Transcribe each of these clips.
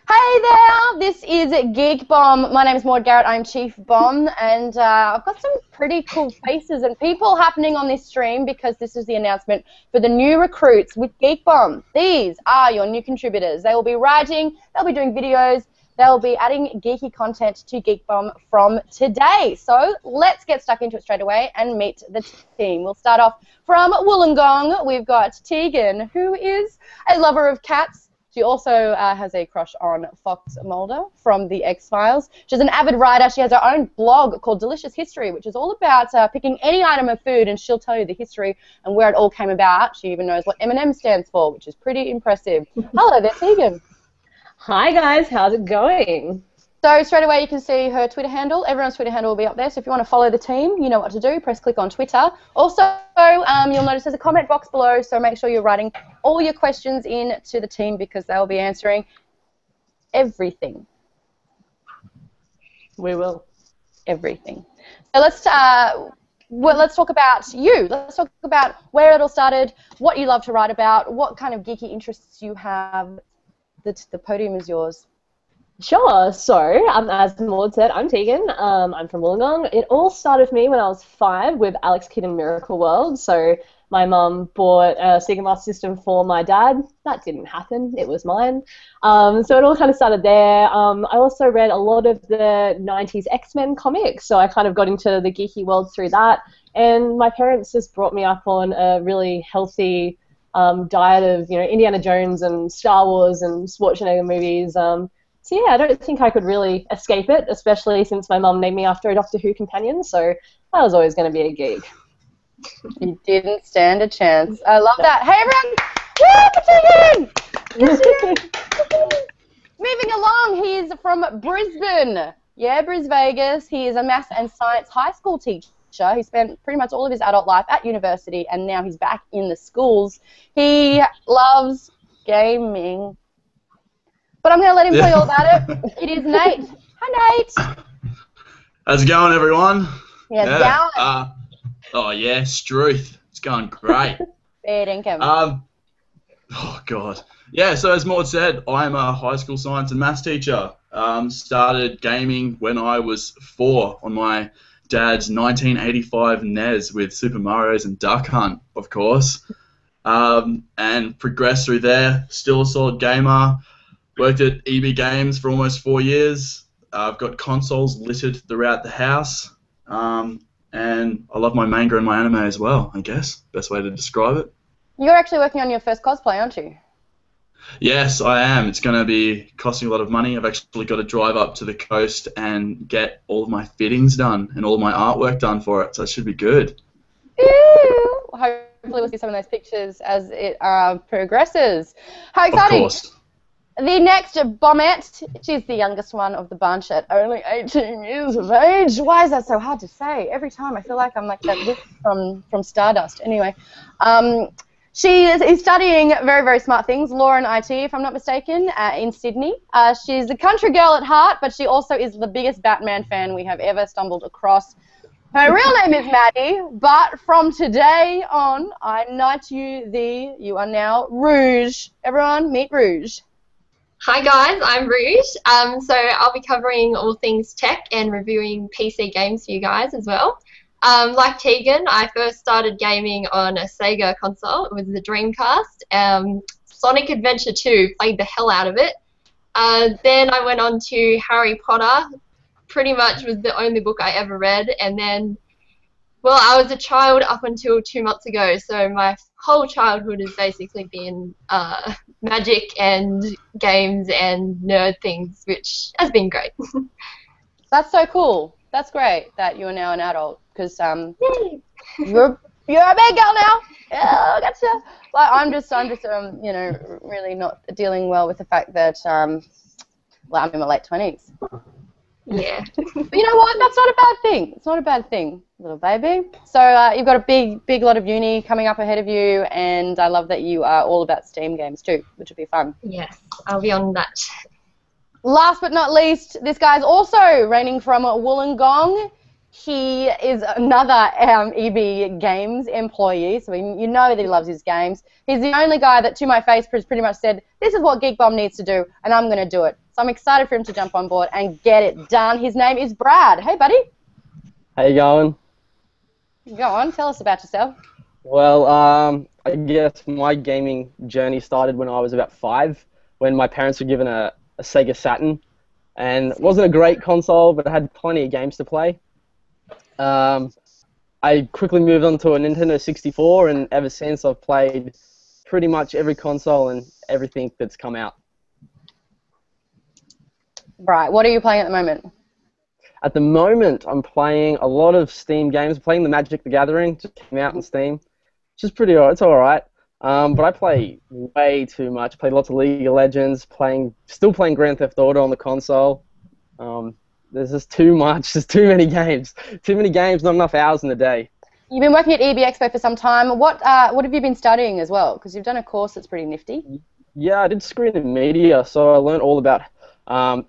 Hey there, this is Geek Bomb. My name is Maude Garrett, I'm Chief Bomb, and I've got some pretty cool faces and people happening on this stream because this is the announcement for the new recruits with Geek Bomb. These are your new contributors. They will be writing, they'll be doing videos, they'll be adding geeky content to Geek Bomb from today. So let's get stuck into it straight away and meet the team. We'll start off from Wollongong. We've got Tegan, who is a lover of cats. She also has a crush on Fox Mulder from The X-Files. She's an avid writer. She has her own blog called Delicious History, which is all about picking any item of food, and she'll tell you the history and where it all came about. She even knows what M&M stands for, which is pretty impressive. Hello there, Tegan. Hi, guys. How's it going? So straight away you can see her Twitter handle. Everyone's Twitter handle will be up there, so if you want to follow the team, you know what to do. Press click on Twitter. Also, you'll notice there's a comment box below, so make sure you're writing all your questions in to the team because they'll be answering everything. We will. Everything. So let's talk about you. Let's talk about where it all started, what you love to write about, what kind of geeky interests you have. The podium is yours. Sure. So, as Maude said, I'm Tegan. I'm from Wollongong. It all started for me when I was 5 with Alex Kidd in Miracle World. So my mum bought a Sega Master System for my dad. That didn't happen. It was mine. So it all kind of started there. I also read a lot of the 90s X-Men comics, so I kind of got into the geeky world through that. And my parents just brought me up on a really healthy diet of, Indiana Jones and Star Wars and Schwarzenegger movies. So yeah, I don't think I could really escape it, especially since my mum named me after a Doctor Who companion, so I was always going to be a geek. You didn't stand a chance. I love that. Hey everyone! Woo, moving along, he's from Brisbane. Yeah, Bris Vegas. He is a maths and science high school teacher. He spent pretty much all of his adult life at university, and now he's back in the schools. He loves gaming. But I'm going to let him tell you all about it. It is Nate. Hi, Nate. How's it going, everyone? Yeah, going. Oh, yeah, Struth. It's going great. Fair dinkum. Oh, God. Yeah, so as Maude said, I'm a high school science and maths teacher. Started gaming when I was 4 on my dad's 1985 NES with Super Mario's and Duck Hunt, of course. And progressed through there. Still a solid gamer. Worked at EB Games for almost 4 years. I've got consoles littered throughout the house. And I love my manga and my anime as well, I guess. Best way to describe it. You're actually working on your first cosplay, aren't you? Yes, I am. It's going to be costing a lot of money. I've actually got to drive up to the coast and get all of my fittings done and all of my artwork done for it, so it should be good. Ew. Hopefully we'll see some of those pictures as it progresses. How exciting! Of course. The next Bombette, she's the youngest one of the bunch at only 18 years of age. Why is that so hard to say? Every time I feel like I'm like that witch from Stardust. Anyway, she is studying very, very smart things, law and IT, if I'm not mistaken, in Sydney. She's a country girl at heart, but she also is the biggest Batman fan we have ever stumbled across. Her real name is Maddie, but from today on, I knight you you are now Rouge. Everyone, meet Rouge. Hi guys, I'm Rouge. So I'll be covering all things tech and reviewing PC games for you guys as well. Like Tegan, I first started gaming on a Sega console. It was the Dreamcast. Sonic Adventure 2, played the hell out of it. Then I went on to Harry Potter. Pretty much was the only book I ever read. And then, well, I was a child up until 2 months ago, so my whole childhood has basically been magic and games and nerd things, which has been great. That's so cool. That's great that you are now an adult, because you're a big girl now. Yeah, gotcha. Like I'm just really not dealing well with the fact that well, I'm in my late 20s. Yeah. But you know what? That's not a bad thing. It's not a bad thing, little baby. So you've got a big lot of uni coming up ahead of you, and I love that you are all about Steam games too, which will be fun. Yes, I'll be on that. Last but not least, this guy's also reigning from Wollongong. He is another EB Games employee, so you know that he loves his games. He's the only guy that, to my face, pretty much said, this is what Geek Bomb needs to do, and I'm going to do it. So I'm excited for him to jump on board and get it done. His name is Brad. Hey, buddy. How you going? Go on, tell us about yourself. Well, I guess my gaming journey started when I was about 5, when my parents were given a Sega Saturn, and it wasn't a great console, but it had plenty of games to play. I quickly moved on to a Nintendo 64, and ever since I've played pretty much every console and everything that's come out. Right, what are you playing at the moment? At the moment, I'm playing a lot of Steam games. I'm playing the Magic the Gathering, just came out on Steam, which is pretty alright. It's alright. But I play way too much. I play lots of League of Legends, still playing Grand Theft Auto on the console. There's just too much. There's too many games. Too many games, not enough hours in a day. You've been working at EB Expo for some time. What have you been studying as well? Because you've done a course that's pretty nifty. Yeah, I did screen and media, so I learned all about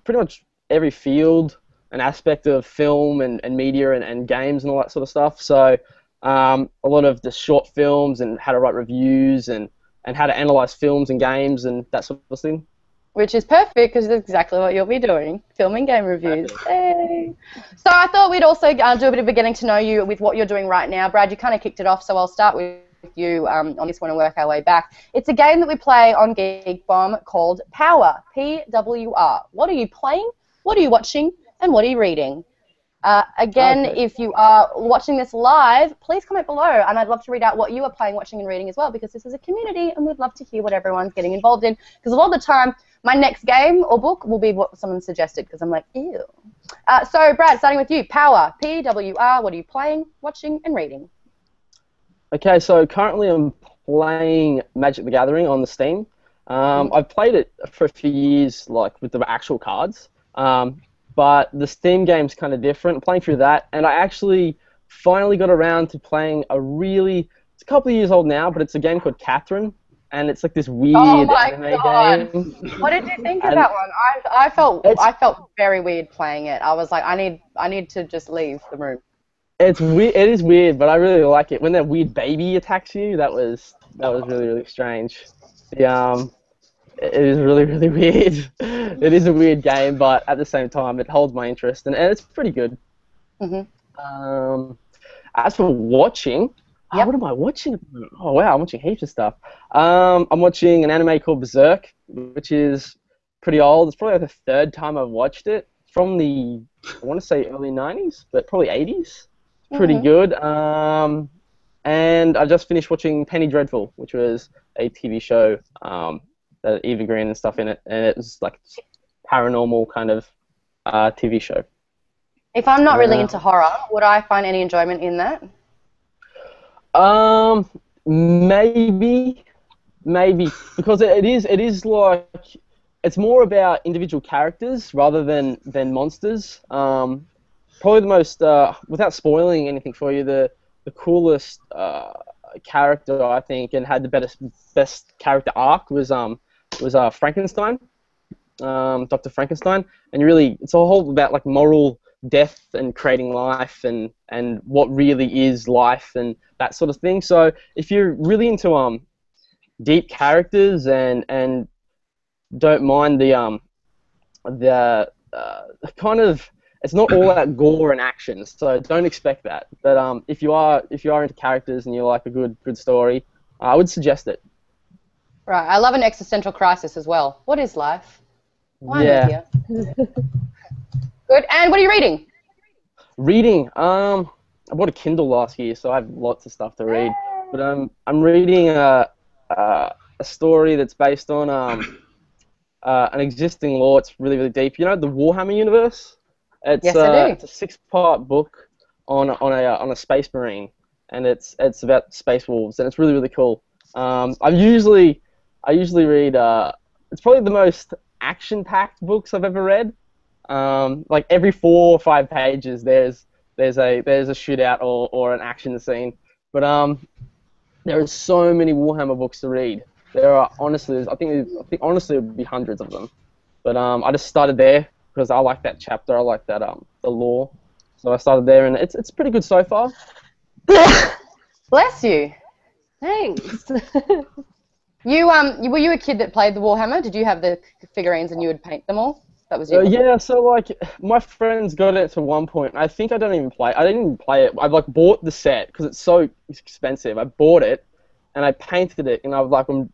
pretty much every field and aspect of film and media and games and all that sort of stuff. So a lot of the short films and how to write reviews and how to analyze films and games and that sort of thing. Which is perfect because that's exactly what you'll be doing, filming game reviews. Hey. So I thought we'd also do a bit of a getting to know you with what you're doing right now. Brad, you kind of kicked it off, so I'll start with you on this one and work our way back. It's a game that we play on Geek Bomb called Power, P-W-R. What are you playing? What are you watching? And what are you reading? Again, Okay. if you are watching this live, please comment below, and I'd love to read out what you are playing, watching, and reading as well, because this is a community, and we'd love to hear what everyone's getting involved in, because a lot of the time, my next game or book will be what someone suggested, because I'm like, ew. So, Brad, starting with you, Power, P-W-R, what are you playing, watching, and reading? Okay, so currently I'm playing Magic the Gathering on the Steam. I've played it for a few years, like with the actual cards. But the Steam game's kind of different. I'm playing through that, and I actually finally got around to playing it's a couple of years old now, but it's a game called Catherine, and it's like this weird anime game. What did you think of that one? I felt very weird playing it. I was like, I need to just leave the room. It's weird. It is weird, but I really like it. When that weird baby attacks you, that was really, really strange. It is really, really weird. It is a weird game, but at the same time, it holds my interest, and it's pretty good. Mm-hmm. As for watching, what am I watching? Oh, wow, I'm watching heaps of stuff. I'm watching an anime called Berserk, which is pretty old. It's probably like the 3rd time I've watched it. It's from the, I want to say early 90s, but probably 80s. It's pretty good. And I just finished watching Penny Dreadful, which was a TV show. Eva Green and stuff in it, and it was like paranormal kind of TV show. If I'm not really into horror, would I find any enjoyment in that? Maybe because it is like it's more about individual characters rather than monsters. Probably the most without spoiling anything for you, the coolest character I think and had the best character arc was Frankenstein, Dr. Frankenstein, and it's a whole about like moral death and creating life and what really is life and that sort of thing. So if you're really into deep characters and don't mind the kind of, it's not all that gore and action, so don't expect that. But if you are into characters and you like a good story, I would suggest it. Right, I love an existential crisis as well. What is life? Why am I here? Good, and what are you reading? Reading, I bought a Kindle last year, so I have lots of stuff to read. But I'm reading a story that's based on an existing lore. It's really, really deep. You know the Warhammer universe? Yes, I do. It's a 6-part book on a space marine, and it's about space wolves, and it's really, really cool. I usually read. It's probably the most action-packed books I've ever read. Like every 4 or 5 pages, there's a shootout or an action scene. But there are so many Warhammer books to read. There are honestly, I think honestly it would be hundreds of them. But I just started there because I like that chapter. I like that the lore. So I started there, and it's pretty good so far. Bless you. Thanks. Were you a kid that played the Warhammer? Did you have the figurines and you would paint them all? That was you. Yeah, so like my friends got it to one point. I think I don't even play. I didn't even play it. I like bought the set because it's so expensive. I bought it and I painted it, and I was like, I'm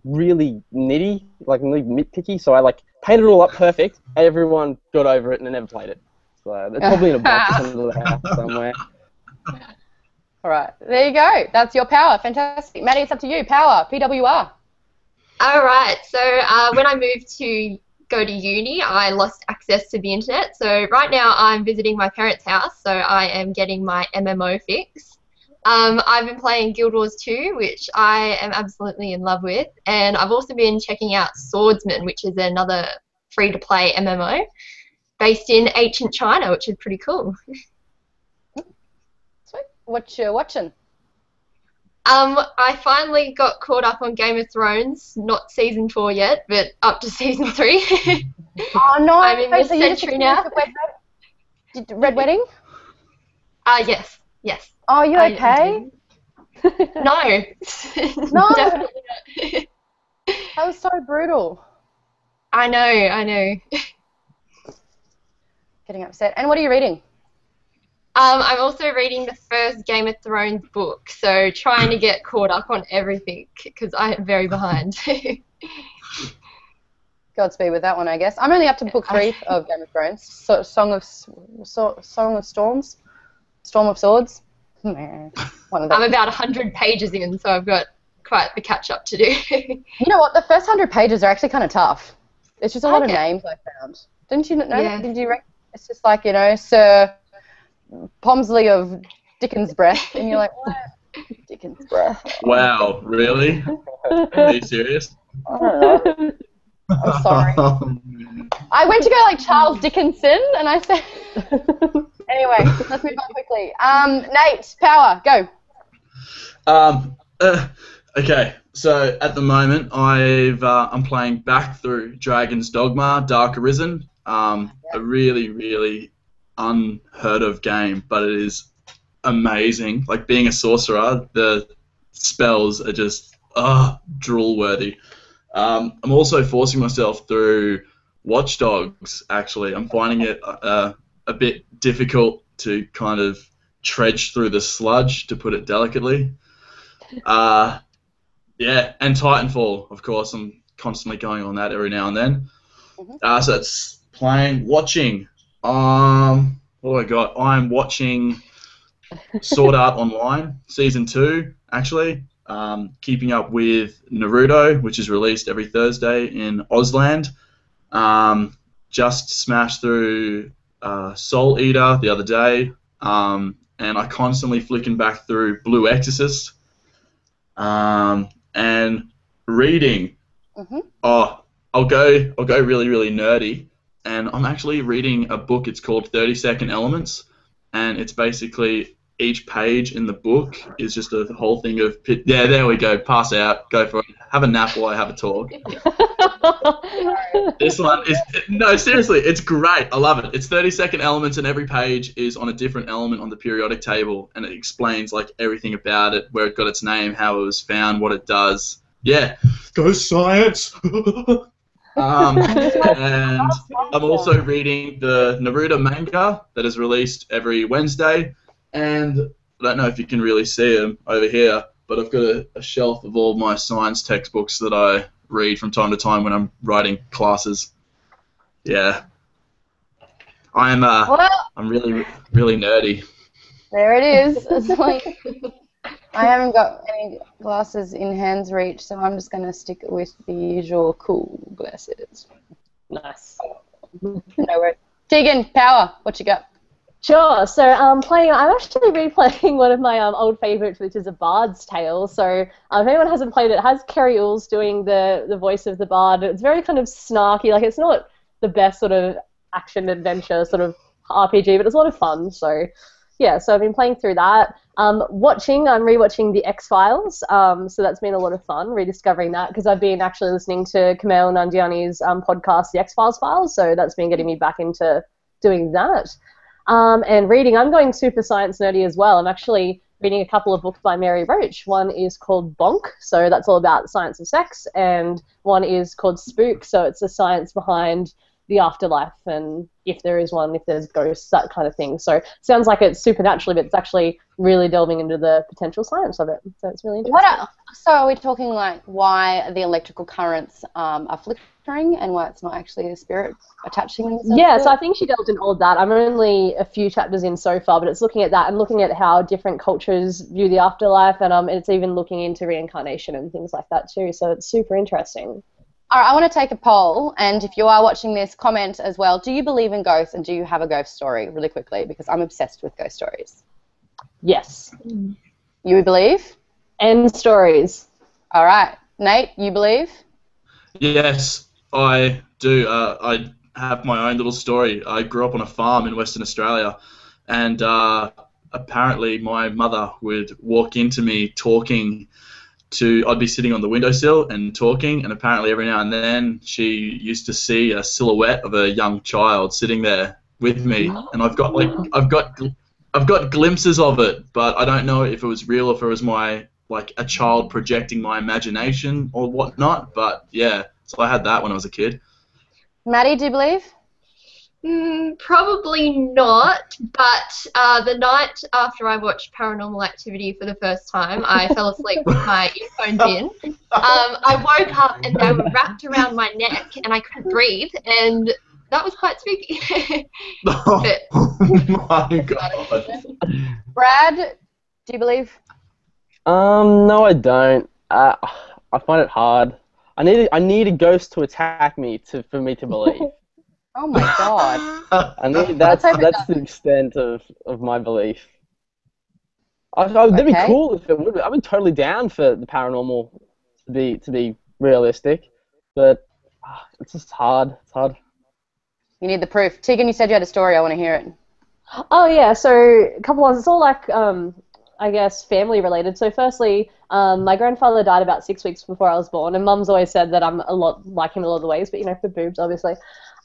really nitty, like really nitpicky. So I like painted it all up perfect. Everyone got over it and they never played it. So it's probably in a box under the house somewhere. All right, there you go. That's your power. Fantastic. Maddie, it's up to you. Power, PWR. All right. So when I moved to go to uni, I lost access to the internet. So right now I'm visiting my parents' house, so I am getting my MMO fix. I've been playing Guild Wars 2, which I am absolutely in love with, and I've also been checking out Swordsman, which is another free-to-play MMO based in ancient China, which is pretty cool. Sweet. What you watching? I finally got caught up on Game of Thrones, not season 4 yet, but up to season 3. Oh no! I'm in this so you just century now. Red Wedding? Yes. Oh, you okay? No. No. Definitely not. That was so brutal. I know. Getting upset. And what are you reading? I'm also reading the first Game of Thrones book, so trying to get caught up on everything because I am very behind. Godspeed with that one, I guess. I'm only up to book 3 of Game of Thrones. Song of Storms? Storm of Swords? One of them. I'm about 100 pages in, so I've got quite the catch-up to do. You know what? The first 100 pages are actually kind of tough. It's just a lot of names I found. Didn't you know? Yeah. Did you? It's just like, you know, Sir Pomsley of Dickens Breath, and you're like, what? Dickens Breath. Wow, really? Are you serious? I don't know. I'm sorry. I went to go like Charles Dickinson, and I said... Anyway, let's move on quickly. Nate, power, go. Okay, so at the moment I'm playing back through Dragon's Dogma, Dark Arisen. A really, really unheard of game, but it is amazing. Like being a sorcerer, the spells are just drool worthy. I'm also forcing myself through Watch Dogs. Actually, I'm finding it a bit difficult to kind of trudge through the sludge, to put it delicately. Yeah, and Titanfall, of course. I'm constantly going on that every now and then. Mm-hmm. So it's playing, watching. What do I got? I'm watching Sword Art Online Season 2, actually. Keeping up with Naruto, which is released every Thursday in Ausland. Just smashed through Soul Eater the other day, and I constantly flicking back through Blue Exorcist, and reading. Mm-hmm. I'll go really, really nerdy, and I'm actually reading a book. It's called 30-Second Elements, and it's basically each page in the book is just a whole thing of yeah, there we go, pass out, go for it, have a nap while I have a talk. This one is, no, seriously, it's great. I love it. It's 30-second elements, and every page is on a different element on the periodic table, and it explains like everything about it, where it got its name, how it was found, what it does. Yeah, go science. And I'm also reading the Naruto manga that is released every Wednesday, and I don't know if you can really see them over here, but I've got a shelf of all my science textbooks that I read from time to time when I'm writing classes. Yeah. I'm really, really nerdy. There it is. It's like, I haven't got any glasses in hand's reach, so I'm just going to stick with the usual cool glasses. Nice. No worries. Tegan, power, what you got? Sure. So I'm actually replaying one of my old favourites, which is A Bard's Tale. So if anyone hasn't played it, it has Kerry Ooles doing the voice of the Bard. It's very kind of snarky. Like, it's not the best sort of action-adventure sort of RPG, but it's a lot of fun. So, yeah, so I've been playing through that. I'm rewatching The X-Files. So that's been a lot of fun, rediscovering that, because I've been actually listening to Kumail Nanjiani's podcast, The X-Files Files. So that's been getting me back into doing that. And reading, I'm going super science nerdy as well. I'm actually reading a couple of books by Mary Roach. One is called Bonk, so that's all about the science of sex, and one is called Spook, so it's the science behind the afterlife and if there is one, if there's ghosts, that kind of thing. So sounds like it's supernatural, but it's actually really delving into the potential science of it. So it's really interesting. So are we talking like why the electrical currents are flickering and why it's not actually a spirit attaching themselves? Yeah, so I think she delved in all of that. I'm only a few chapters in so far, but it's looking at that and looking at how different cultures view the afterlife, and it's even looking into reincarnation and things like that too. So it's super interesting. All right, I want to take a poll, and if you are watching this, comment as well. Do you believe in ghosts, and do you have a ghost story, really quickly, because I'm obsessed with ghost stories. Yes. You believe? End stories. All right. Nate, you believe? Yes, I do. I have my own little story. I grew up on a farm in Western Australia, and apparently my mother would walk into me talking I'd be sitting on the windowsill and talking, and apparently every now and then she used to see a silhouette of a young child sitting there with me, and I've got glimpses of it, but I don't know if it was real or if it was a child projecting my imagination or whatnot. But yeah, so I had that when I was a kid. Maddie, do you believe? Probably not, but the night after I watched Paranormal Activity for the first time, I fell asleep with my earphones in. I woke up and they were wrapped around my neck and I couldn't breathe, and that was quite spooky. Oh my god. Brad, do you believe? No, I don't. I find it hard. I need a ghost to attack me for me to believe. Oh my god. I mean, that's the extent of my belief. That'd be cool if it would. I'd be totally down for the paranormal to be realistic, but it's just hard. It's hard. You need the proof. Tegan, you said you had a story. I want to hear it. Oh yeah, so a couple ones. It's all like I guess family related. So firstly, my grandfather died about 6 weeks before I was born, and Mum's always said that I'm a lot like him in a lot of the ways, but for boobs, obviously.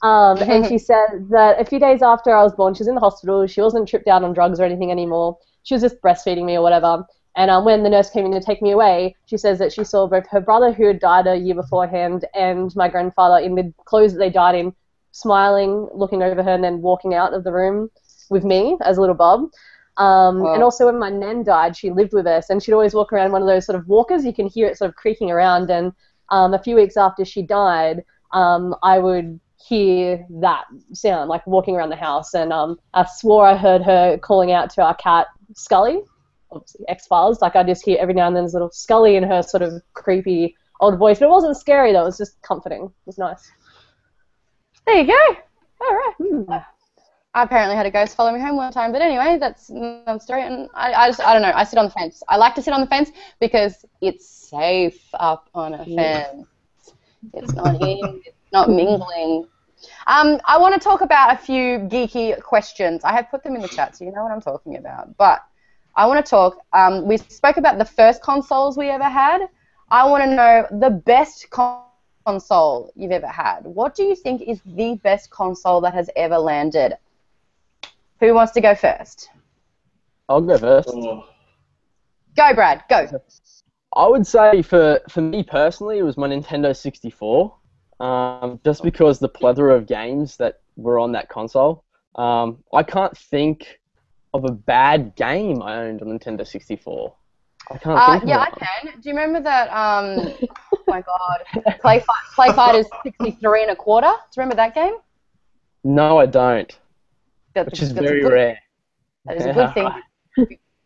And she said that a few days after I was born, she was in the hospital. She wasn't tripped out on drugs or anything anymore. She was just breastfeeding me or whatever. And when the nurse came in to take me away, she says that she saw both her brother, who had died a year beforehand, and my grandfather in the clothes that they died in, smiling, looking over her, and then walking out of the room with me as a little Bob. And also when my nan died, she lived with us, and she'd always walk around one of those sort of walkers. You can hear it sort of creaking around. And a few weeks after she died, I would hear that sound, like walking around the house. And I swore I heard her calling out to our cat, Scully, obviously X-Files. Like I just hear every now and then this little Scully in her sort of creepy old voice. But it wasn't scary, though. It was just comforting. It was nice. There you go. All right. I apparently had a ghost follow me home one time, but anyway, that's another story. And I don't know. I sit on the fence. I like to sit on the fence because it's safe up on a fence. It's not in. It's not mingling. I want to talk about a few geeky questions. I have put them in the chat, so you know what I'm talking about. But I want to talk. We spoke about the first consoles we ever had. I want to know the best console you've ever had. What do you think is the best console that has ever landed? Who wants to go first? I'll go first. Oh. Go, Brad. Go. I would say for me personally, it was my Nintendo 64. Just because the plethora of games that were on that console. I can't think of a bad game I owned on Nintendo 64. I can't think of yeah, one. I can. Do you remember that, oh my god, Play Fighters 63 and a quarter? Do you remember that game? No, I don't. Which is very rare. That is a good thing.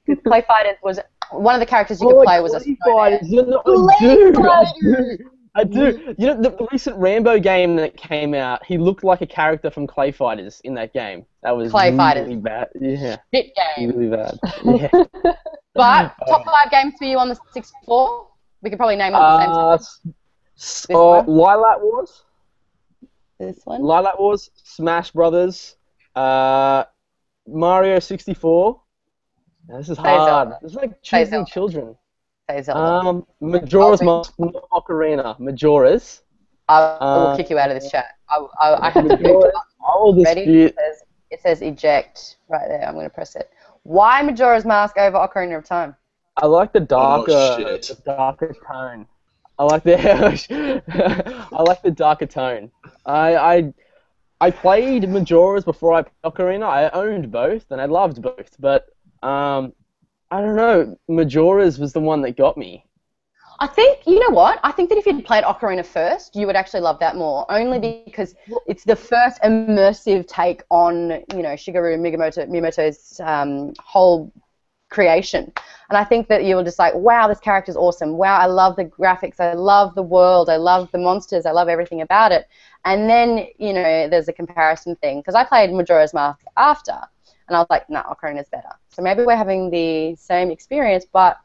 Because Play Fighters was, one of the characters you could play was a snowman. I do. You know, the recent Rambo game that came out, he looked like a character from Clay Fighters in that game. That was Clay really Fighters. bad. Yeah. Shit game. Really bad. Yeah. But top 5 games for you on the 64? We could probably name them at the same time. Lilac Wars. This one? Lilac Wars, Smash Brothers, Mario 64. Now, this is hard. This is like choosing children. Majora's Mask, not Ocarina. Majora's. I will kick you out of this chat. I have to boot up. Ready? It says eject right there. I'm going to press it. Why Majora's Mask over Ocarina of Time? I like the darker tone. I like the I like the darker tone. I played Majora's before I played Ocarina. I owned both, and I loved both. But I don't know. Majora's was the one that got me. I think, you know what? I think that if you'd played Ocarina first, you would actually love that more. Only because it's the first immersive take on, Shigeru Miyamoto's whole creation. And I think that you were just like, wow, this character's awesome. Wow, I love the graphics. I love the world. I love the monsters. I love everything about it. And then, there's a comparison thing. Because I played Majora's Mask after. And I was like, no, Ocarina's better. So maybe we're having the same experience, but...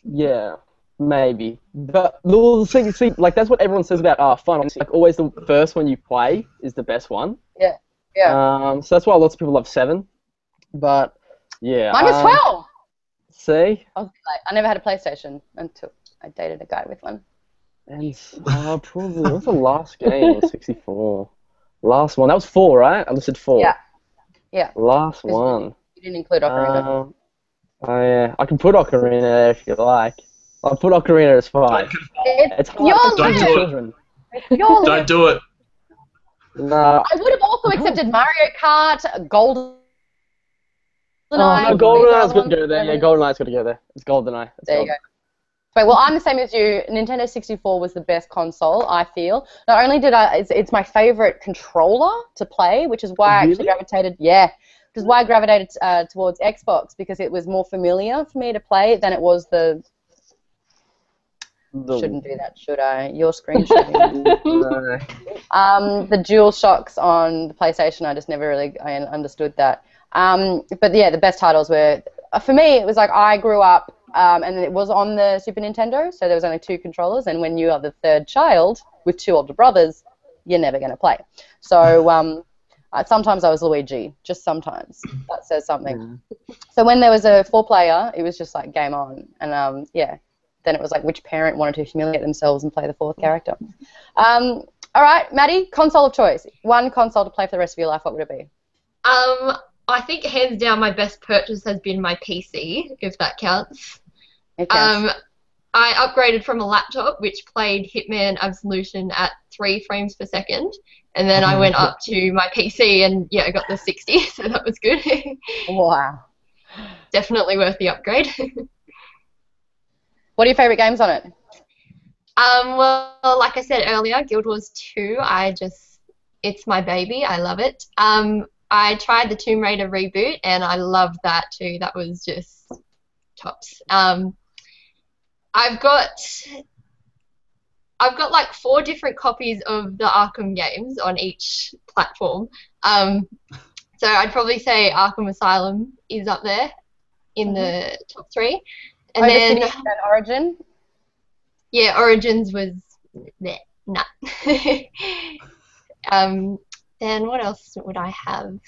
Yeah, maybe. But see, like that's what everyone says about Final Fantasy. Like always, the first one you play is the best one. Yeah. So that's why lots of people love 7. But yeah. Mine was 12. See. I never had a PlayStation until I dated a guy with one. And probably what was the last game? 64. Last one. That was 4, right? I listed 4. Yeah. Last one. You didn't include Ocarina. Oh yeah, I can put Ocarina there if you like. I'll put Ocarina as 5. It's hard Don't do children. Don't do it. No. I would have also accepted Mario Kart, GoldenEye. No, GoldenEye's got to go there. Yeah, GoldenEye's got to go there. It's GoldenEye. There you go. Wait, well, I'm the same as you. Nintendo 64 was the best console, I feel. Not only did it's my favorite controller to play, which is why I actually gravitated. Yeah. Which is why I gravitated towards Xbox, because it was more familiar for me to play than it was the... Shouldn't do that, should I? Your screen shooting. The dual shocks on the PlayStation, I just never really understood that. But yeah, the best titles were... For me, it was like I grew up, and it was on the Super Nintendo, so there was only 2 controllers, and when you are the 3rd child with 2 older brothers, you're never going to play. So... sometimes I was Luigi, just sometimes. That says something. So when there was a 4-player, it was just like game on. And then it was like which parent wanted to humiliate themselves and play the 4th character. All right, Maddie, console of choice. One console to play for the rest of your life, what would it be? I think hands down my best purchase has been my PC, if that counts. It counts. I upgraded from a laptop which played Hitman Absolution at 3 frames per second, and then I went up to my PC and I got the 60, so that was good. Wow. Definitely worth the upgrade. What are your favourite games on it? Well, like I said earlier, Guild Wars 2, it's my baby. I love it. I tried the Tomb Raider reboot, and I loved that too. That was just tops. I've got like 4 different copies of the Arkham games on each platform. So I'd probably say Arkham Asylum is up there in the top 3. And then Origin? Yeah, Origins was there. Nah. Then what else would I have?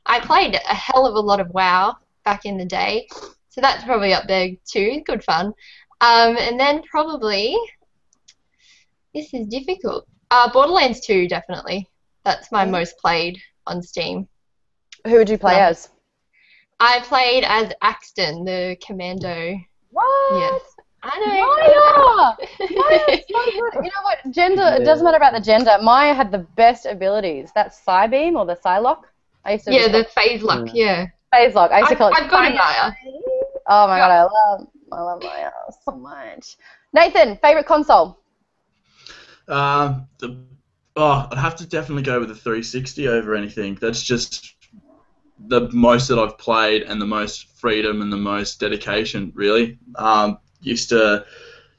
I played a hell of a lot of WoW back in the day, so that's probably up there too. Good fun. And then probably, this is difficult. Borderlands 2, definitely. That's my most played on Steam. Who would you play as? I played as Axton, the commando. What? Yes. I know. Maya! So good. You know what? Gender, it doesn't matter about the gender. Maya had the best abilities. That's Psybeam or the Psylock? The Phase Lock, yeah. Phase Lock. I used to call it I've got a Maya. Oh my god, I love Maya so much. Nathan, favourite console? I'd have to definitely go with the 360 over anything. That's just the most that I've played and the most freedom and the most dedication, really. Used to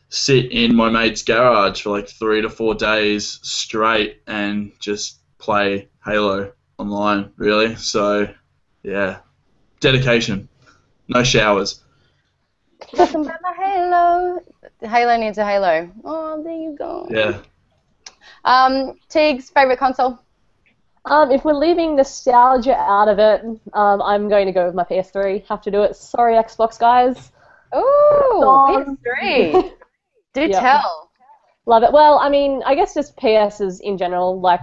sit in my mate's garage for like 3 to 4 days straight and just play Halo online, really. So, yeah, dedication. No showers. Talking about my Halo. Halo needs a Halo. Oh, there you go. Yeah. Teague's favourite console? If we're leaving nostalgia out of it, I'm going to go with my PS3. Have to do it. Sorry, Xbox guys. Ooh, PS3. Do tell. Love it. Well, I mean, I guess just PSs in general, like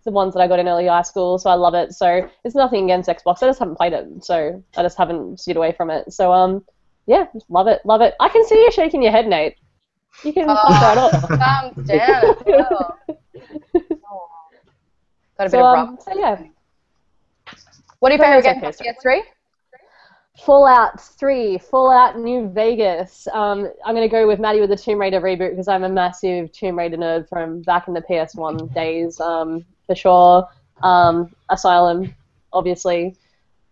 the ones that I got in early high school, so I love it. So it's nothing against Xbox. I just haven't played it, so I just haven't steered away from it. So, yeah, love it, love it. I can see you shaking your head, Nate. You can fuck that up. Calm down. Got a bit of rough. So yeah. What are your favorite That's games on PS3? Fallout 3, Fallout New Vegas. I'm going to go with Maddie with the Tomb Raider reboot because I'm a massive Tomb Raider nerd from back in the PS1 days, for sure. Asylum, obviously.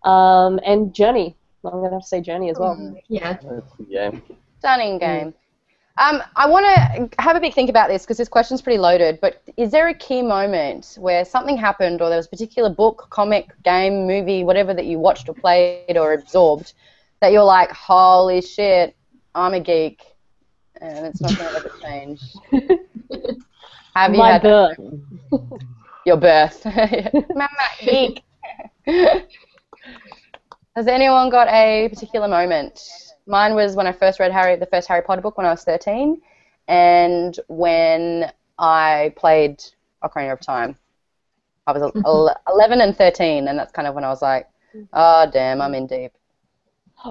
And Journey. I'm going to have to say Journey as well. Yeah. That's a good game. Stunning game. I want to have a big think about this because this question's pretty loaded, but is there a key moment where something happened or there was a particular book, comic, game, movie, whatever that you watched or played or absorbed that you're like, holy shit, I'm a geek and it's not going to ever change? Have you had birth. your birth? Mama, geek. Has anyone got a particular moment? Mine was when I first read the first Harry Potter book when I was 13, and when I played Ocarina of Time. I was 11 and 13, and that's kind of when I was like, oh, damn, I'm in deep.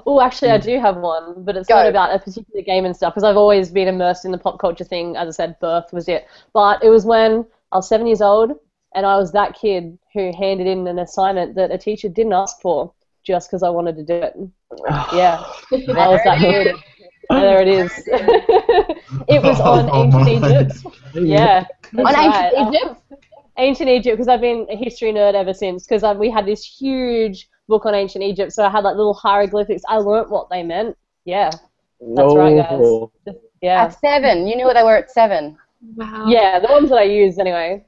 Oh, actually, I do have one, but it's not about a particular game and stuff, because I've always been immersed in the pop culture thing. As I said, birth was it. But it was when I was 7 years old, and I was that kid who handed in an assignment that a teacher didn't ask for just because I wanted to do it. Yeah, I was that kid. There it is. It was on Ancient Egypt. Yeah. On Ancient Egypt? Ancient Egypt, because I've been a history nerd ever since, because we had this huge book on Ancient Egypt, so I had like little hieroglyphics. I learnt what they meant. Yeah, that's right, guys. Yeah. At 7, you knew what they were at 7. Wow. Yeah, the ones that I used anyway.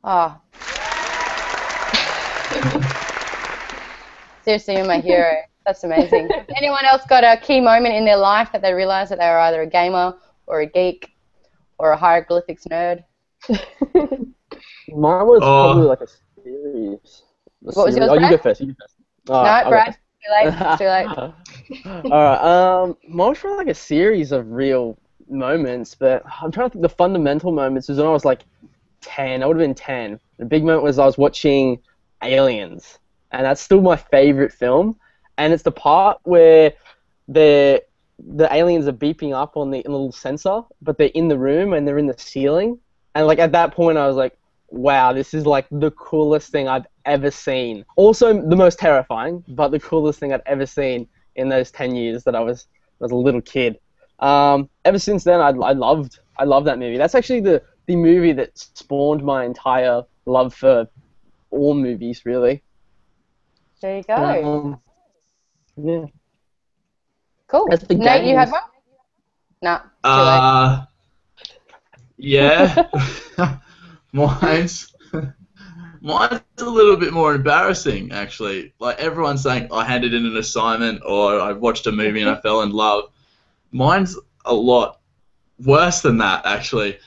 Oh. Seriously, you're my hero. That's amazing. Anyone else got a key moment in their life that they realised that they were either a gamer or a geek or a hieroglyphics nerd? Mine was probably like a series. What was yours, Oh, Brad? you go first. No, Brad. Too late. It's too late. Alright, mine was probably like a series of real moments, but I'm trying to think the fundamental moments was when I was like 10. I would have been 10. The big moment was I was watching Aliens, and that's still my favorite film. And it's the part where the aliens are beeping up on the little sensor, but they're in the room and they're in the ceiling. And like at that point, I was like, wow, this is like the coolest thing I've ever seen. Also the most terrifying, but the coolest thing I'd ever seen in those 10 years that I was a little kid. Ever since then, I loved that movie. That's actually the movie that spawned my entire love for all movies, really. There you go. Yeah. Cool. Nate, you had one? Nah, too late. Yeah. Mine's a little bit more embarrassing, actually. Like, everyone's saying, I handed in an assignment or I watched a movie and I fell in love. Mine's a lot worse than that, actually.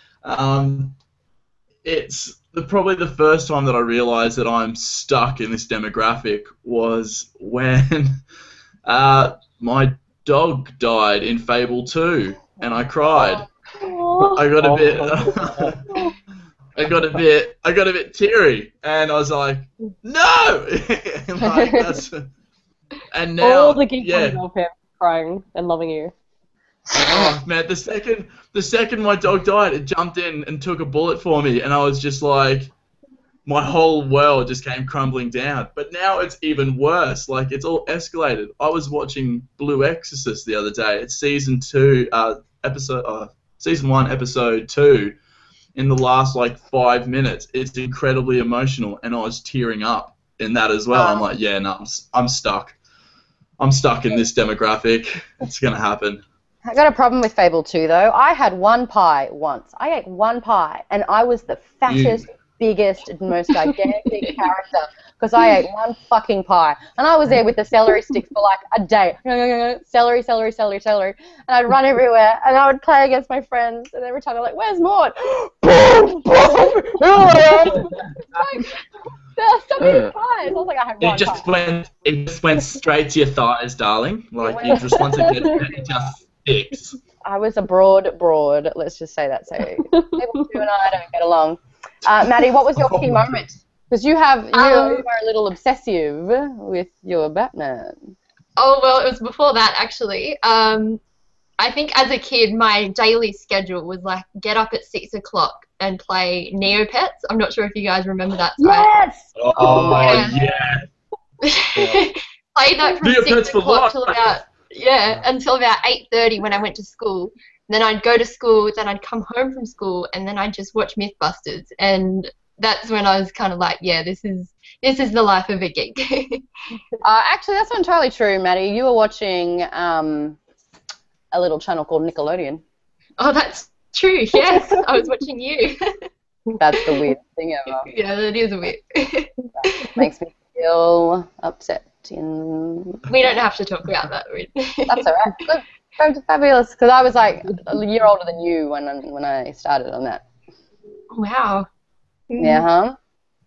It's probably the first time that I realised that I'm stuck in this demographic was when my dog died in Fable 2, and I cried. I got a bit teary, and I was like, no! And now, all the geeks of him crying and loving you. Oh man, the second my dog died, it jumped in and took a bullet for me, and I was just like, my whole world just came crumbling down. But now it's even worse. Like, it's all escalated. I was watching Blue Exorcist the other day. It's season 1, episode 2. In the last like 5 minutes, it's incredibly emotional, and I was tearing up in that as well. I'm like, yeah, no, I'm stuck. I'm stuck in this demographic. It's gonna happen. I got a problem with Fable 2, though. I had one pie once. I ate one pie, and I was the fattest, biggest, most gigantic character because I ate one fucking pie. And I was there with the celery sticks for like a day. Celery, celery, celery, celery. And I'd run everywhere, and I would play against my friends, and every time I'm like, where's Maude? Boom! Boom! Stop eating pies. I was like, I had one pie. It just went straight to your thighs, darling. Like, you just want to get it just sticks. I was a broad, let's just say that. So Fable 2 and I don't get along. Maddie, what was your key moment? Because you are a little obsessive with your Batman. Oh, well, it was before that, actually. I think as a kid, my daily schedule was like get up at 6 o'clock and play Neopets. I'm not sure if you guys remember that site. Yes! Oh, Yeah. yeah. Played that from Neopets 6 for o'clock till life. about until about 8:30 when I went to school. Then I'd go to school, then I'd come home from school, and then I'd just watch Mythbusters. And that's when I was kind of like, yeah, this is the life of a geek. Actually, that's not entirely true, Maddie. You were watching a little channel called Nickelodeon. Oh, that's true. Yes, I was watching you. That's the weirdest thing ever. Yeah, that is weird. Makes me feel upset. In... We don't have to talk about that. That's all right. Good. Fabulous. Because I was like a year older than you when I started on that. Wow. Yeah, huh?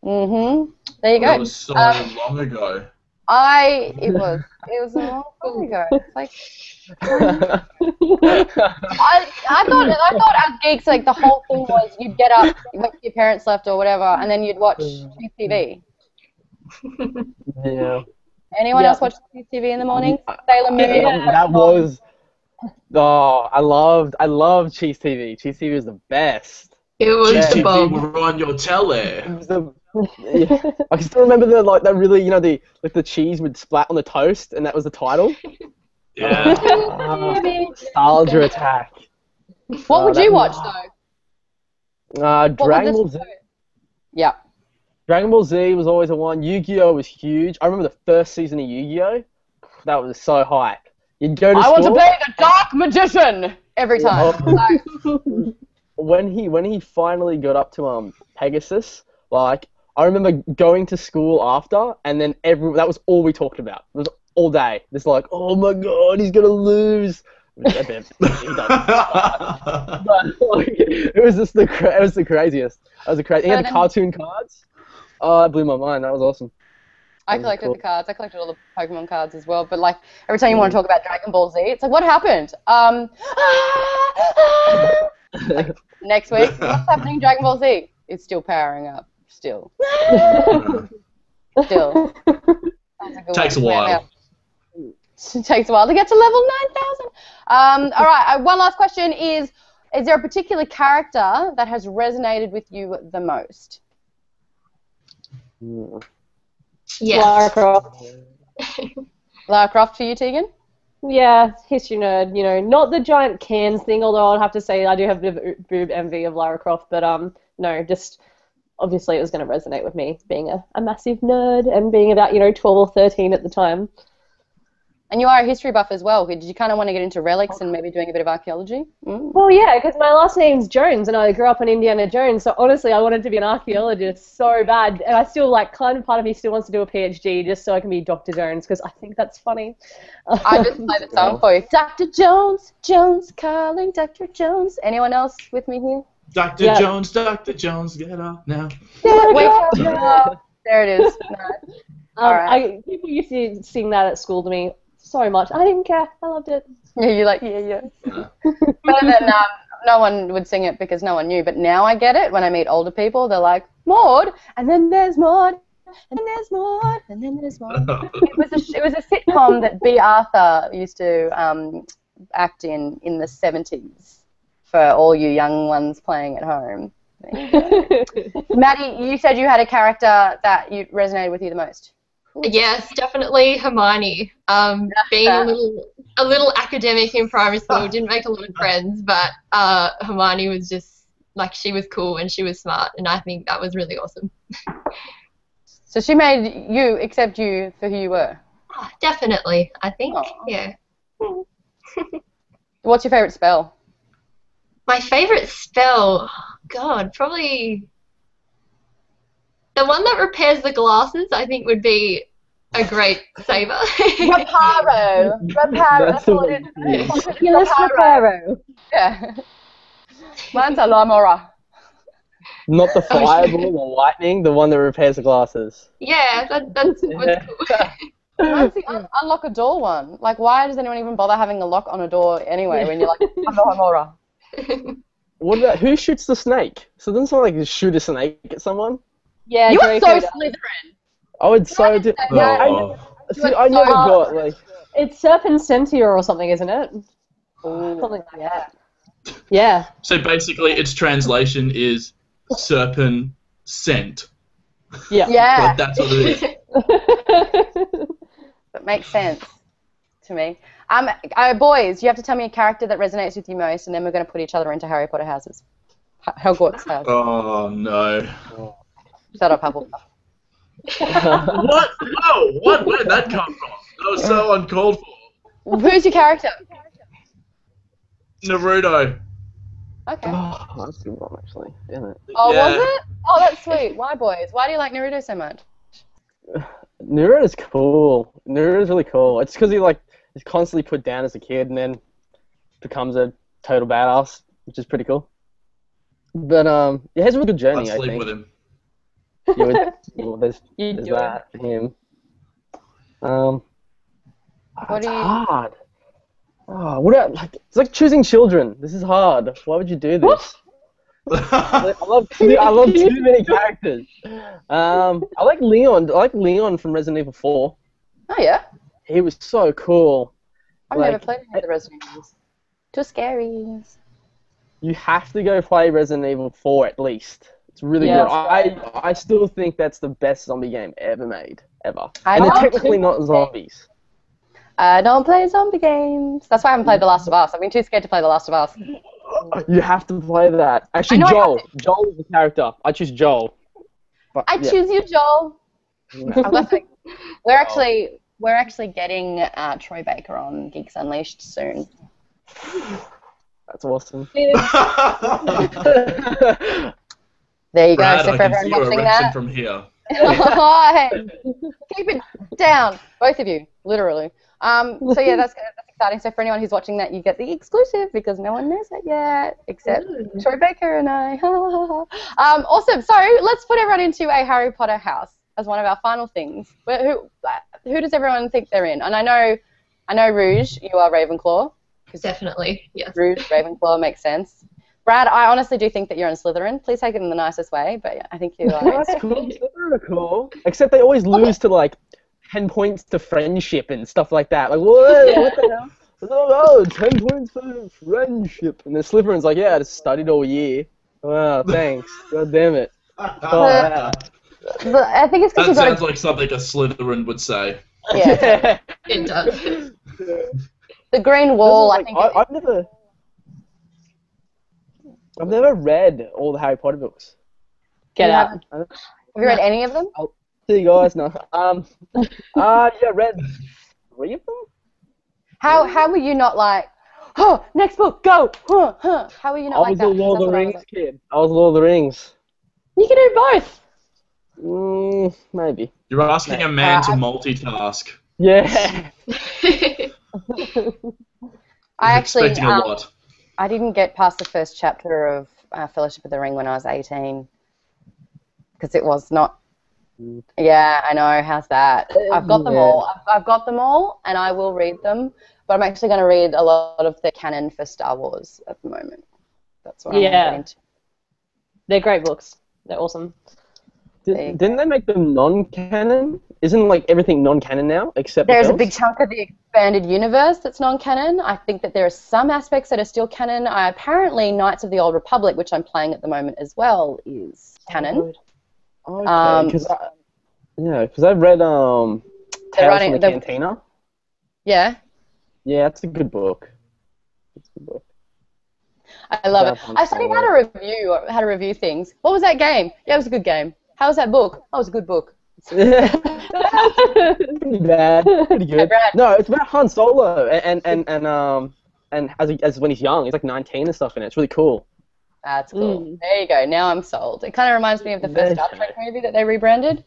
Mm-hmm. There you go. That was so long ago. It was a long time ago. It's like I thought as geeks, like the whole thing was you'd get up, wait till your parents left or whatever, and then you'd watch TV. Yeah. Anyone else watch TV in the morning? Sailor Moon. That was. Oh, I loved Cheese TV. Cheese TV was the best. It was Cheese the TV bomb. were on your telly. It was yeah. I can still remember that really the cheese would splat on the toast, and that was the title. Yeah. Nostalgia attack. What would you watch though? Dragon Ball Z. Yeah. Dragon Ball Z was always a one. Yu-Gi-Oh was huge. I remember the first season of Yu-Gi-Oh. That was so hype. You'd go to school. I want to play the Dark Magician every time. When he finally got up to Pegasus, like I remember going to school after, and then that was all we talked about. It was all day. It's like, oh my god, he's gonna lose. But, like, it was just the craziest. It was the crazy. He had the cartoon cards. Oh, that blew my mind. That was awesome. I collected the cards. I collected all the Pokemon cards as well. But like every time you want to talk about Dragon Ball Z, it's like, what happened? Like, next week, what's happening in Dragon Ball Z? It's still powering up. Still. Takes a while. It takes a while to get to level 9,000. All right. One last question is there a particular character that has resonated with you the most? Yes. Lara Croft. Lara Croft for you, Tegan? Yeah, history nerd. You know, not the giant cans thing. Although I'd have to say I do have a bit of boob envy of Lara Croft. But no, just obviously it was going to resonate with me being a massive nerd and being about 12 or 13 at the time. And you are a history buff as well. Did you kind of want to get into relics and maybe doing a bit of archaeology? Mm. Well, yeah, because my last name's Jones, and I grew up on Indiana Jones. So honestly, I wanted to be an archaeologist so bad, and I still kind of part of me still wants to do a PhD just so I can be Dr. Jones because I think that's funny. I just play the song for you. Dr. Jones, Jones calling, Dr. Jones. Anyone else with me here? Dr. Jones, Dr. Jones, get up now. Yeah, wake up. There it is. Nice. All right. People used to sing that at school to me so much. I didn't care. I loved it. Yeah, you're like, yeah. Better than no one would sing it because no one knew. But now I get it. When I meet older people, they're like, Maude, and then there's Maude, and then there's Maude, and then there's Maude. It was a sitcom that B. Arthur used to act in the 70s for all you young ones playing at home. Maddie, you said you had a character that resonated with you the most. Yes, definitely Hermione. Being a little academic in primary school, didn't make a lot of friends, but Hermione was just like, she was cool and she was smart, and I think that was really awesome. So she made you accept you for who you were. Oh, definitely, I think. Aww. Yeah. What's your favorite spell? My favorite spell, God, probably. The one that repairs the glasses, I think, would be a great saver. Reparo. That's all it is. Reparo. Yeah. Mine's a Lamora. Not the fireball or lightning, the one that repairs the glasses. Yeah, that's cool. Mine's the unlock a door one. Like, why does anyone even bother having a lock on a door anyway when you're like, I'm the Lamora? What about, who shoots the snake? So doesn't someone like shoot a snake at someone? Yeah, you are so Slytherin. I would so do. I never got like. It's Serpensentia or something, isn't it? Ooh, Something like yeah. that. Yeah. So basically, its translation is serpent scent. Yeah. Yeah, But that's what it is. that makes sense to me. Boys, you have to tell me a character that resonates with you most, and then we're going to put each other into Harry Potter houses. Hogwarts house. Oh no. Shut up, Hufflepuff. What? Whoa! What? Where did that come from? That was so uncalled for. Who's your character? Naruto. Okay. Oh, that's a good one, actually. Damn it. Oh, Yeah. was it? Oh, that's sweet. Why, boys? Why do you like Naruto so much? Naruto's cool. Naruto's really cool. It's because he's constantly put down as a kid and then becomes a total badass, which is pretty cool. But he has a really good journey, I'd I sleep think. with him. There's You do that for him. What It's do you- hard. Oh, it's like choosing children. This is hard. Why would you do this? I love too many characters. I like Leon. I like Leon from Resident Evil 4. Oh, yeah. He was so cool. I've never played any of the Resident Evils. Too scary. You have to go play Resident Evil 4 at least. It's really Yeah, good. I still think that's the best zombie game ever made. Ever. I And they're love technically not zombies. I don't play zombie games. That's why I haven't played The Last of Us. I've been too scared to play The Last of Us. You have to play that. Actually, I know I Joel. Joel is the character. I choose Joel. But, I yeah. choose you, Joel. I've got to- we're actually getting Troy Baker on Geeks Unleashed soon. That's awesome. There you go. Brad, So I for can everyone see your watching erection that, from here. keep it down, both of you, literally. So yeah, that's exciting. So for anyone who's watching that, you get the exclusive because no one knows that yet, except Troy Baker and I. Awesome. So let's put everyone into a Harry Potter house as one of our final things. Who does everyone think they're in? And I know Rouge, you are Ravenclaw. Definitely, yes. Rouge, Ravenclaw makes sense. Brad, I honestly do think that you're in Slytherin. Please take it in the nicest way, but yeah, I think you are. That's cool. Slytherin are cool. Except they always lose to 10 points to friendship and stuff like that. Like, what the hell? Oh, 10 points for friendship. And then Slytherin's like, yeah, I just studied all year. Wow, thanks. God damn it. Oh, wow. But I think it's because That you've got sounds like something a Slytherin would say. yeah, It does. the green wall. I think. I've never read all the Harry Potter books. Get out. Have you read any of them? See you guys, no. Yeah, read 3 of them? How were you not like, oh, next book, go, huh, huh? How were you not I like was that? a Lord of the That's what I was Rings like. kid. I was Lord of the Rings. You can do both. Maybe. You're asking a man to multitask. Yeah. I He's actually, expecting a lot. I didn't get past the first chapter of Fellowship of the Ring when I was 18 because it was not. Yeah, I know. How's that? I've got them all. I've got them all, and I will read them. But I'm actually going to read a lot of the canon for Star Wars at the moment. That's what I'm getting to. They're great books. They're awesome. Didn't they make them non-canon? Isn't everything non-canon now except There's the a big chunk of the expanded universe that's non-canon. I think that there are some aspects that are still canon. Apparently, Knights of the Old Republic, which I'm playing at the moment as well, is canon. Okay, because I've read Tales from the Cantina. Yeah. Yeah, that's a good book. I love it. I studied how to review things. What was that game? Yeah, it was a good game. How was that book? Oh, it was a good book. Pretty bad. Pretty good. Hey, Brad. No, it's about Han Solo and as when he's young, he's like 19 and stuff in it. It's really cool. That's cool. There you go. Now I'm sold. It kind of reminds me of the first Star Trek movie that they rebranded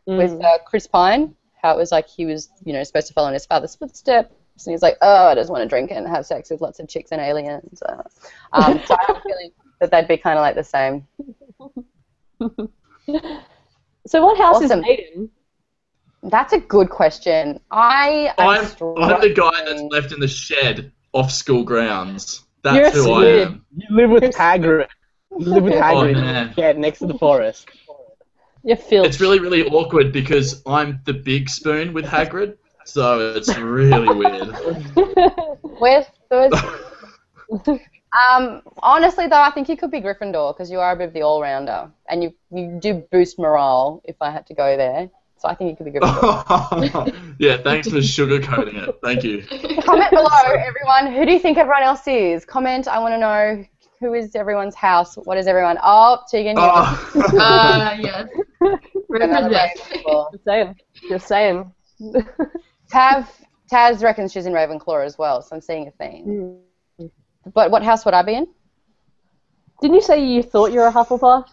with Chris Pine. How it was like he was, supposed to follow in his father's footsteps, and he's like, oh, I just want to drink and have sex with lots of chicks and aliens. So I have a feeling that they'd be kind of like the same. So what house Awesome. is Aiden? That's a good question. I'm the guy that's left in the shed off school grounds. That's You're a who I squid. am. You live with Hagrid. You live with Hagrid in man. a shed next to the forest. You're filth. It's really, really awkward because I'm the big spoon with Hagrid, so it's really weird. Where's Honestly, though, I think you could be Gryffindor because you are a bit of the all-rounder, and you do boost morale if I had to go there. So I think you could be Gryffindor. Yeah, thanks for sugarcoating it. Thank you. Comment below, everyone. Who do you think everyone else is? Comment. I want to know who is everyone's house. What is everyone? Oh, Tegan. Yes. Represent. Just saying. Taz reckons she's in Ravenclaw as well, so I'm seeing a theme. But what house would I be in? Didn't you say you thought you were a Hufflepuff?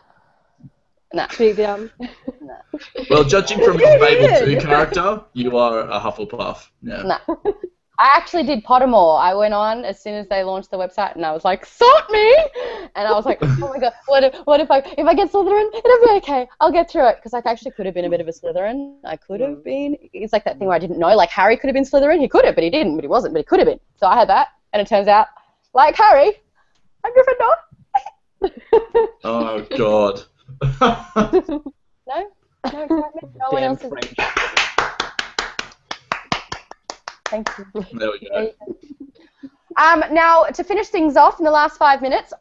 No. Deep down. No. Well, judging from your Fable 2 character, you are a Hufflepuff. Yeah. No. I actually did Pottermore. I went on as soon as they launched the website, and I was like, "Sort me!" And I was like, "Oh my god, what if I get Slytherin? It'll be okay. I'll get through it." Because I actually could have been a bit of a Slytherin. I could have been. It's like that thing where I didn't know. Like Harry could have been Slytherin. He could have, but he didn't. But he wasn't. But he could have been. So I had that, and it turns out, like Harry, I'm Gryffindor. Oh god. No excitement. No one else is. Thank you. There we go. Now, to finish things off in the last 5 minutes,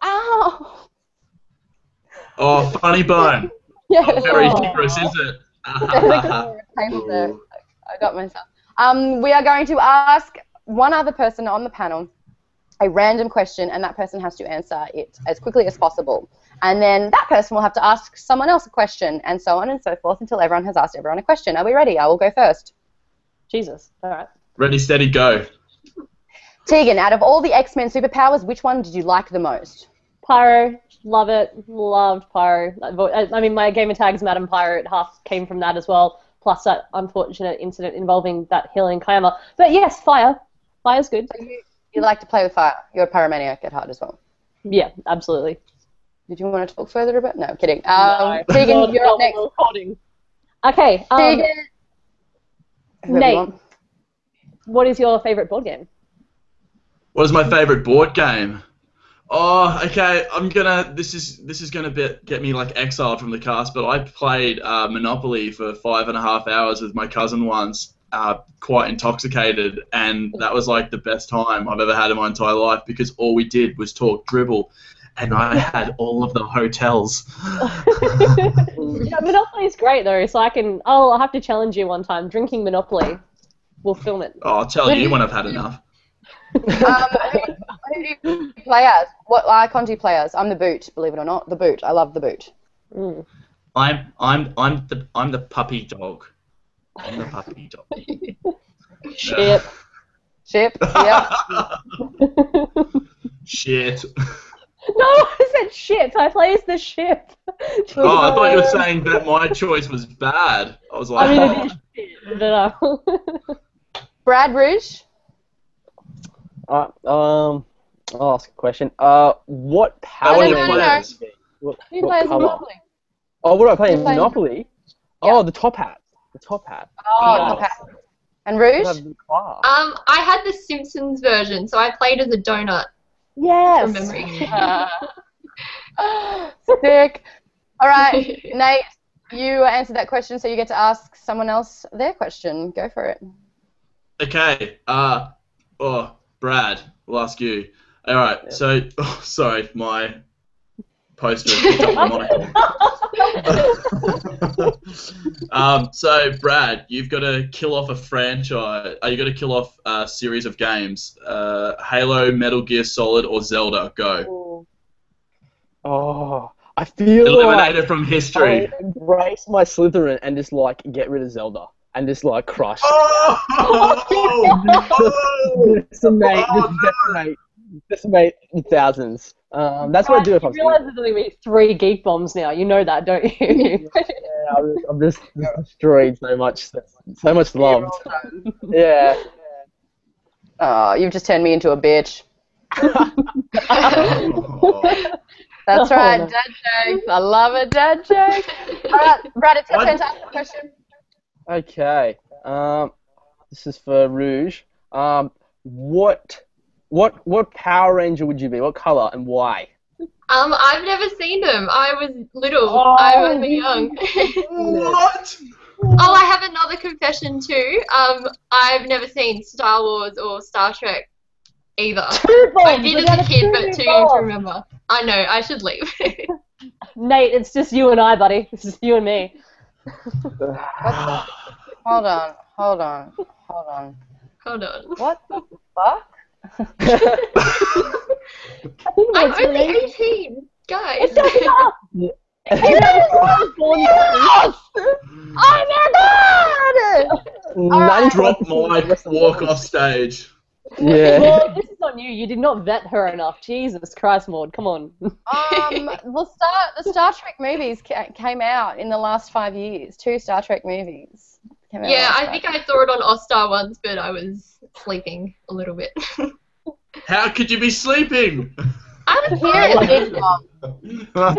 Oh, funny bone. yeah, Very humorous, is it? painful there. I got myself. We are going to ask one other person on the panel a random question, and that person has to answer it as quickly as possible. And then that person will have to ask someone else a question, and so on and so forth until everyone has asked everyone a question. Are we ready? I will go first. Jesus. All right. Ready, steady, go. Tegan, out of all the X-Men superpowers, which one did you like the most? Pyro. Love it. Loved Pyro. I mean, my gamer tag is Madam Pyro. Half came from that as well, plus that unfortunate incident involving that hill in Kayama. But yes, fire. Fire's good. So you like to play with fire. You're a pyromaniac at heart as well. Yeah, absolutely. Did you want to talk further about? No, kidding. No. Tegan, you're up next. Okay. Tegan. Nate, what is your favourite board game? what is my favourite board game? Oh, okay. This is gonna get me like exiled from the cast, but I played Monopoly for 5.5 hours with my cousin once, quite intoxicated, and that was like the best time I've ever had in my entire life because all we did was talk dribble, and I had all of the hotels. Yeah, Monopoly is great though, so I'll have to challenge you one time. Drinking Monopoly, we'll film it. Oh, I'll tell you when I've had enough. Who do you play as? What icon do you play as? I'm the boot, believe it or not. The boot. I love the boot. Mm. I'm the puppy dog. I'm the puppy dog. Ship. Ship. Yeah. Shit. No, I said ship. I play as the ship. Oh, I thought you were saying that my choice was bad. I was like, I mean, it is shit, but Brad Rouge. I'll ask a question. What power? what do you no, play no. as? What Who plays colour? Monopoly? Oh, what do I play in Who plays- Monopoly? Yeah. Oh, the top hat. The top hat. Oh, okay. And Rouge? I had the Simpsons version, so I played as a donut yes. from memory. Sick. All right, Nate, you answered that question, so you get to ask someone else their question. Go for it. Okay. Brad, we'll ask you. All right. Yeah. So, sorry, my poster picked up the monocle. So, Brad, you've got to kill off a franchise. You got to kill off a series of games. Halo, Metal Gear Solid, or Zelda. Go. Oh, I feel Eliminate like it from history. I embrace my Slytherin and just like get rid of Zelda and just like crush. Decimate thousands. That's what I do if I'm. You realise there's only going to be 3 geek bombs now. You know that, don't you? Yeah, I'm just destroyed so much loved. Yeah. Oh, you've just turned me into a bitch. That's right, no. dad jokes. I love it, dad jokes. All right, Brad, it's your turn to ask a question. Okay. This is for Rouge. What Power Ranger would you be? What color and why? I've never seen them. I was little. Oh, I was young. What? Oh, I have another confession too. I've never seen Star Wars or Star Trek. either. 2 bombs. I did as a kid, but too young to remember. I know, I should leave. Nate, it's just you and I, buddy. It's just you and me. Hold on. Hold on. What the fuck? I'm only 18, guys. Yes! Oh my god! Drop mic, walk off stage. Yeah. Maud, this is on you. You did not vet her enough. Jesus Christ, Maud. Come on. The Star Trek movies came out in the last 5 years. 2 Star Trek movies came out. Yeah, I think I saw it on All-Star once, but I was sleeping a little bit. How could you be sleeping? I was Here tired. at Geek Bomb.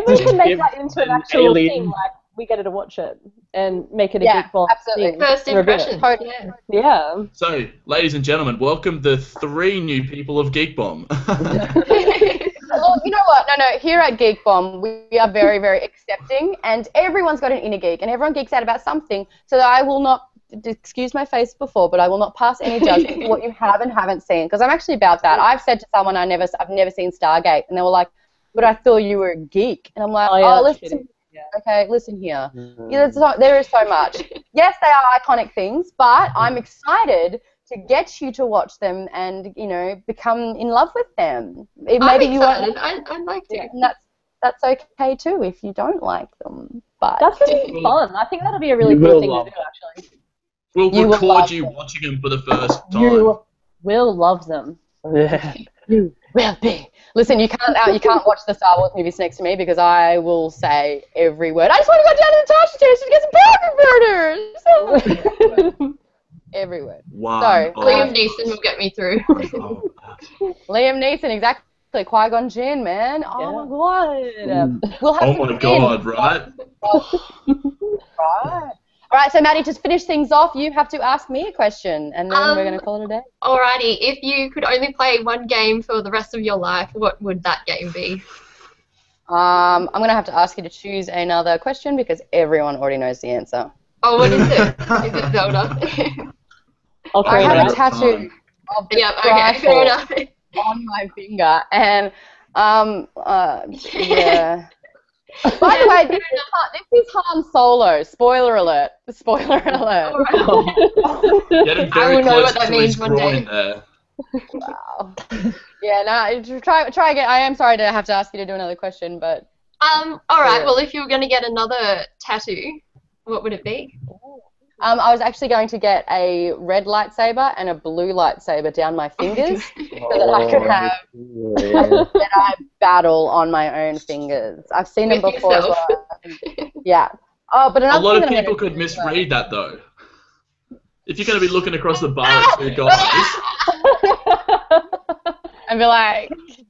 We can make that into an actual alien. thing. Like, we get her to watch it and make it a Yeah, Geek Bomb absolutely. thing. First impression. Totally. Yeah. Yeah. So, ladies and gentlemen, welcome the 3 new people of Geek Bomb. Well, you know what? No. Here at Geek Bomb, we are very, very accepting, and everyone's got an inner geek, and everyone geeks out about something. So I will not, excuse my face before, but I will not pass any judgment to what you have and haven't seen, because I'm actually about that. I've said to someone I've never seen Stargate, and they were like, "But I thought you were a geek," and I'm like, yeah, that's listen. shitty. Yeah. Okay, listen here. Yeah, there is so much. Yes, they are iconic things, but I'm excited to get you to watch them and, you know, become in love with them. Maybe I'm you won't. excited. I'd like to. And that's okay too if you don't like them. But That's going to be fun. I think that'll be a really You cool will thing to love do, actually. We'll You will record love you it. watching them for the first time. You will love them. Yeah. you will be. Listen, you can't watch the Star Wars movies next to me because I will say every word. I just want to go down to the Tasha station to get some power converters. Every word. One So, of- Liam Neeson will get me through. Liam Neeson, exactly. Qui-Gon Jinn, man. Oh my god. We'll have Oh some my god, skin. right? Right. All right, so Maddie, to finish things off, you have to ask me a question, and then we're going to call it a day. Alrighty, if you could only play one game for the rest of your life, what would that game be? I'm going to have to ask you to choose another question because everyone already knows the answer. Oh, what is it? Is it Zelda? I'll I carry have that. a tattoo of the yeah, okay, fair Triforce enough. on my finger, and yeah. By the way, this is Han Solo. Spoiler alert. Spoiler alert. Getting I very will know close what that to his means one day. groin there. Wow. Yeah, no, try again. I am sorry to have to ask you to do another question, but Alright, Yeah. well, if you were going to get another tattoo, what would it be? I was actually going to get a red lightsaber and a blue lightsaber down my fingers so that I could have a Jedi battle on my own fingers. I've seen them With before as yourself. well. Yeah. Oh, but A another lot thing of that I'm people gonna could do as well- misread that though. If you're going to be looking across the bar at 2 guys, and be like,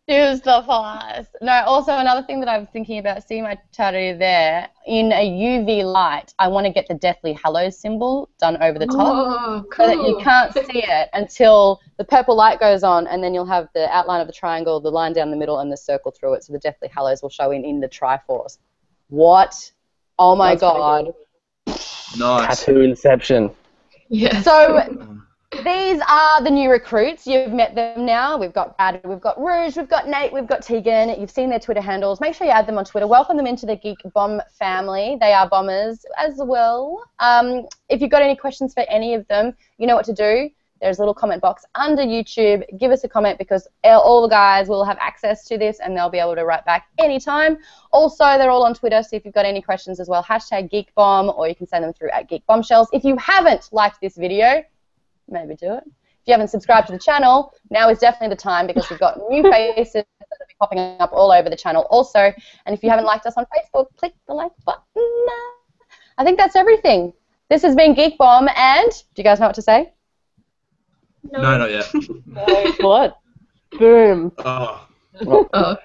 choose the Force. No, also another thing that I'm thinking about, seeing my tattoo there, in a UV light, I want to get the Deathly Hallows symbol done over the top. Oh, So that you cool. can't see it until the purple light goes on, and then you'll have the outline of the triangle, the line down the middle, and the circle through it. So the Deathly Hallows will show in the Triforce. What? Oh my That's pretty god. nice. Tattoo Inception. Yes. So these are the new recruits. You've met them now. We've got Brad, we've got Rouge, we've got Nate, we've got Tegan. You've seen their Twitter handles. Make sure you add them on Twitter. Welcome them into the Geek Bomb family. They are bombers as well. If you've got any questions for any of them, you know what to do. There's a little comment box under YouTube. Give us a comment because all the guys will have access to this and they'll be able to write back anytime. Also, they're all on Twitter, so if you've got any questions as well, #GeekBomb, or you can send them through @GeekBombshells. If you haven't liked this video, maybe do it. If you haven't subscribed to the channel, now is definitely the time because we've got new faces that will be popping up all over the channel also. And if you haven't liked us on Facebook, click the like button. I think that's everything. This has been Geek Bomb, and do you guys know what to say? No, not yet. What? Boom. Oh. Oh.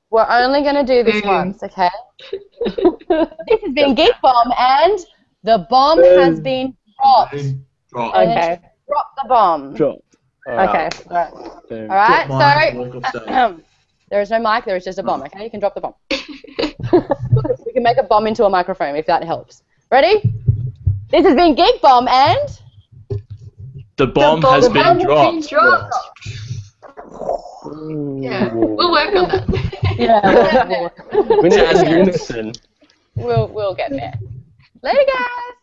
We're only going to do this once, okay? This has been Geek Bomb, and the bomb has been dropped. Drop. Okay. Drop the bomb. Drop. Okay. All right. Boom. All right. Drop mine, So walk off stage. there is no mic. There is just a bomb. Okay, you can drop the bomb. We can make a bomb into a microphone if that helps. Ready? This has been Geek Bomb, and The The bomb has been dropped. Yeah, we'll work on that. Yeah. We need a unison. We'll get there. Later, guys.